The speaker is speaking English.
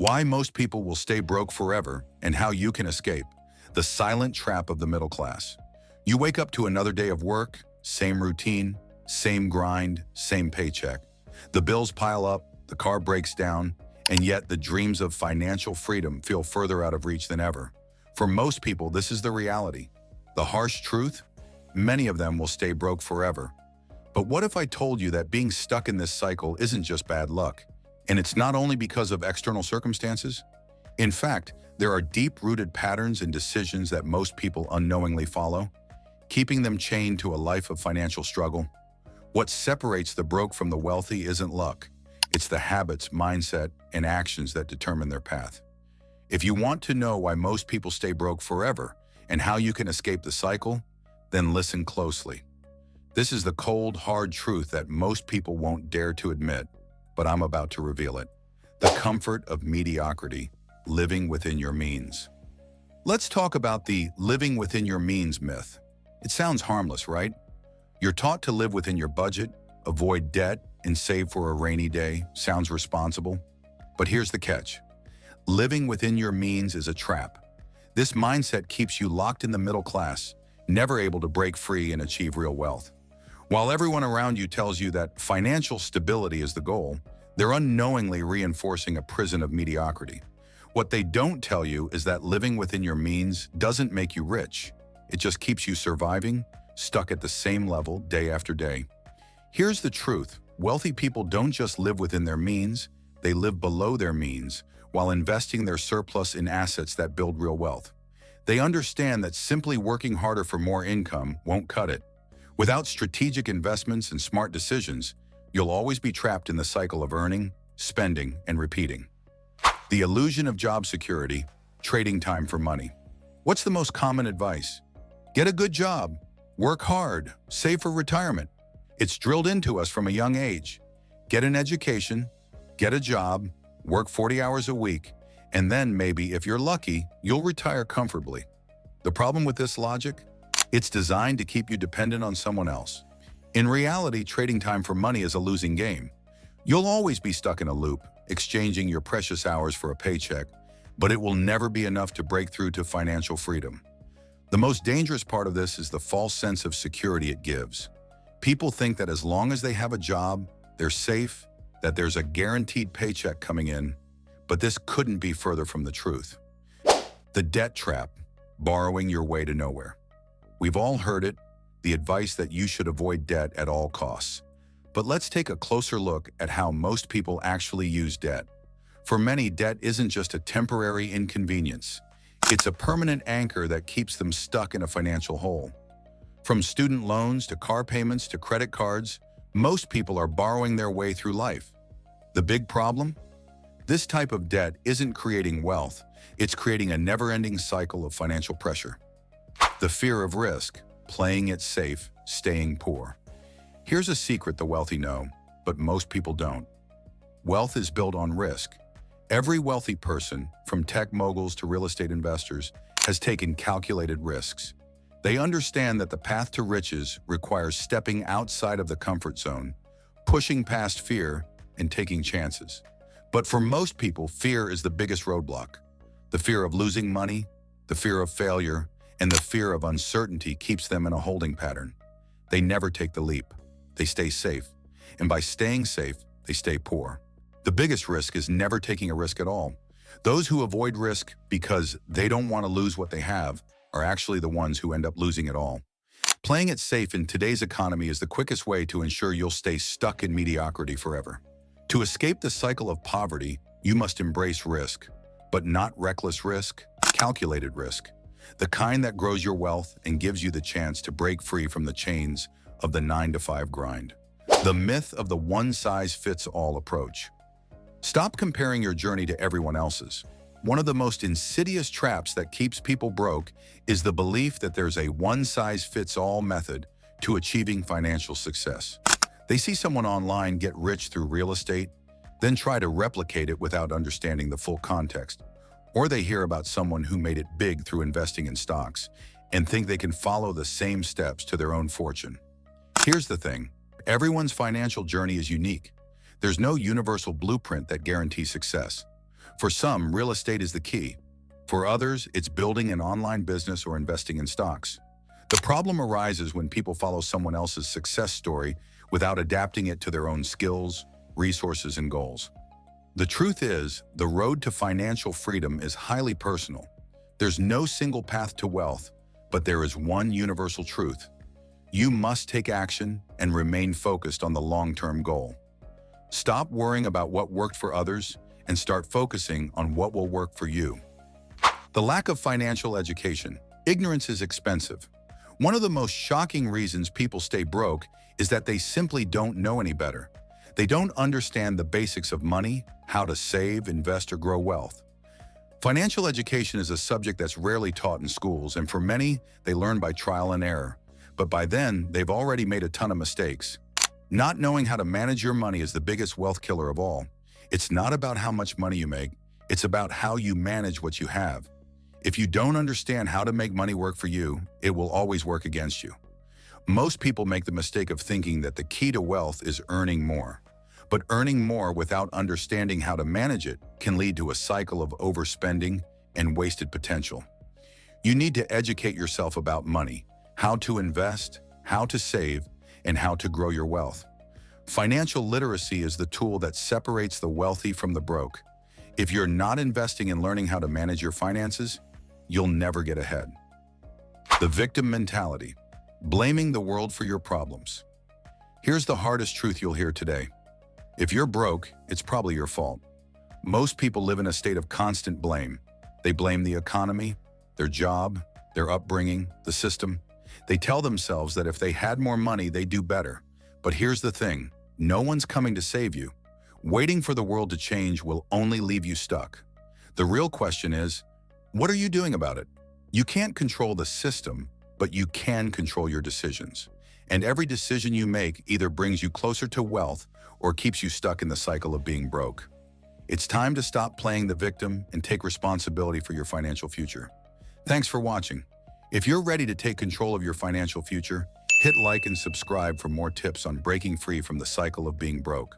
Why most people will stay broke forever and how you can escape. The silent trap of the middle class. You wake up to another day of work, same routine, same grind, same paycheck. The bills pile up, the car breaks down, and yet the dreams of financial freedom feel further out of reach than ever. For most people, this is the reality. The harsh truth? Many of them will stay broke forever. But what if I told you that being stuck in this cycle isn't just bad luck? And it's not only because of external circumstances. In fact, there are deep-rooted patterns and decisions that most people unknowingly follow, keeping them chained to a life of financial struggle. What separates the broke from the wealthy isn't luck. It's the habits, mindset, and actions that determine their path. If you want to know why most people stay broke forever and how you can escape the cycle, then listen closely. This is the cold, hard truth that most people won't dare to admit, but I'm about to reveal it. The comfort of mediocrity, living within your means. Let's talk about the living within your means myth. It sounds harmless, right? You're taught to live within your budget, avoid debt, and save for a rainy day. Sounds responsible. But here's the catch. Living within your means is a trap. This mindset keeps you locked in the middle class, never able to break free and achieve real wealth. While everyone around you tells you that financial stability is the goal, they're unknowingly reinforcing a prison of mediocrity. What they don't tell you is that living within your means doesn't make you rich. It just keeps you surviving, stuck at the same level day after day. Here's the truth. Wealthy people don't just live within their means, they live below their means while investing their surplus in assets that build real wealth. They understand that simply working harder for more income won't cut it. Without strategic investments and smart decisions, you'll always be trapped in the cycle of earning, spending, and repeating. The illusion of job security, trading time for money. What's the most common advice? Get a good job, work hard, save for retirement. It's drilled into us from a young age. Get an education, get a job, work 40 hours a week, and then maybe, if you're lucky, you'll retire comfortably. The problem with this logic? It's designed to keep you dependent on someone else. In reality, trading time for money is a losing game. You'll always be stuck in a loop, exchanging your precious hours for a paycheck, but it will never be enough to break through to financial freedom. The most dangerous part of this is the false sense of security it gives. People think that as long as they have a job, they're safe, that there's a guaranteed paycheck coming in, but this couldn't be further from the truth. The debt trap, borrowing your way to nowhere. We've all heard it, the advice that you should avoid debt at all costs. But let's take a closer look at how most people actually use debt. For many, debt isn't just a temporary inconvenience. It's a permanent anchor that keeps them stuck in a financial hole. From student loans to car payments to credit cards, most people are borrowing their way through life. The big problem? This type of debt isn't creating wealth, it's creating a never-ending cycle of financial pressure. The fear of risk, playing it safe, staying poor. Here's a secret the wealthy know, but most people don't. Wealth is built on risk. Every wealthy person, from tech moguls to real estate investors, has taken calculated risks. They understand that the path to riches requires stepping outside of the comfort zone, pushing past fear, and taking chances. But for most people, fear is the biggest roadblock. The fear of losing money, the fear of failure, and the fear of uncertainty keeps them in a holding pattern. They never take the leap. They stay safe. And by staying safe, they stay poor. The biggest risk is never taking a risk at all. Those who avoid risk because they don't want to lose what they have are actually the ones who end up losing it all. Playing it safe in today's economy is the quickest way to ensure you'll stay stuck in mediocrity forever. To escape the cycle of poverty, you must embrace risk, but not reckless risk, calculated risk. The kind that grows your wealth and gives you the chance to break free from the chains of the 9-to-5 grind. The myth of the one-size-fits-all approach. Stop comparing your journey to everyone else's. One of the most insidious traps that keeps people broke is the belief that there's a one-size-fits-all method to achieving financial success. They see someone online get rich through real estate, then try to replicate it without understanding the full context. Or they hear about someone who made it big through investing in stocks and think they can follow the same steps to their own fortune. Here's the thing. Everyone's financial journey is unique. There's no universal blueprint that guarantees success. For some, real estate is the key. For others, it's building an online business or investing in stocks. The problem arises when people follow someone else's success story without adapting it to their own skills, resources, and goals. The truth is, the road to financial freedom is highly personal. There's no single path to wealth, but there is one universal truth. You must take action and remain focused on the long-term goal. Stop worrying about what worked for others and start focusing on what will work for you. The lack of financial education. Ignorance is expensive. One of the most shocking reasons people stay broke is that they simply don't know any better. They don't understand the basics of money, how to save, invest, or grow wealth. Financial education is a subject that's rarely taught in schools, and for many, they learn by trial and error. But by then, they've already made a ton of mistakes. Not knowing how to manage your money is the biggest wealth killer of all. It's not about how much money you make, it's about how you manage what you have. If you don't understand how to make money work for you, it will always work against you. Most people make the mistake of thinking that the key to wealth is earning more. But earning more without understanding how to manage it can lead to a cycle of overspending and wasted potential. You need to educate yourself about money, how to invest, how to save, and how to grow your wealth. Financial literacy is the tool that separates the wealthy from the broke. If you're not investing in learning how to manage your finances, you'll never get ahead. The victim mentality. Blaming the world for your problems. Here's the hardest truth you'll hear today. If you're broke, it's probably your fault. Most people live in a state of constant blame. They blame the economy, their job, their upbringing, the system. They tell themselves that if they had more money, they'd do better. But here's the thing, no one's coming to save you. Waiting for the world to change will only leave you stuck. The real question is, what are you doing about it? You can't control the system, but you can control your decisions. And every decision you make either brings you closer to wealth or keeps you stuck in the cycle of being broke. It's time to stop playing the victim and take responsibility for your financial future. Thanks for watching. If you're ready to take control of your financial future, hit like and subscribe for more tips on breaking free from the cycle of being broke.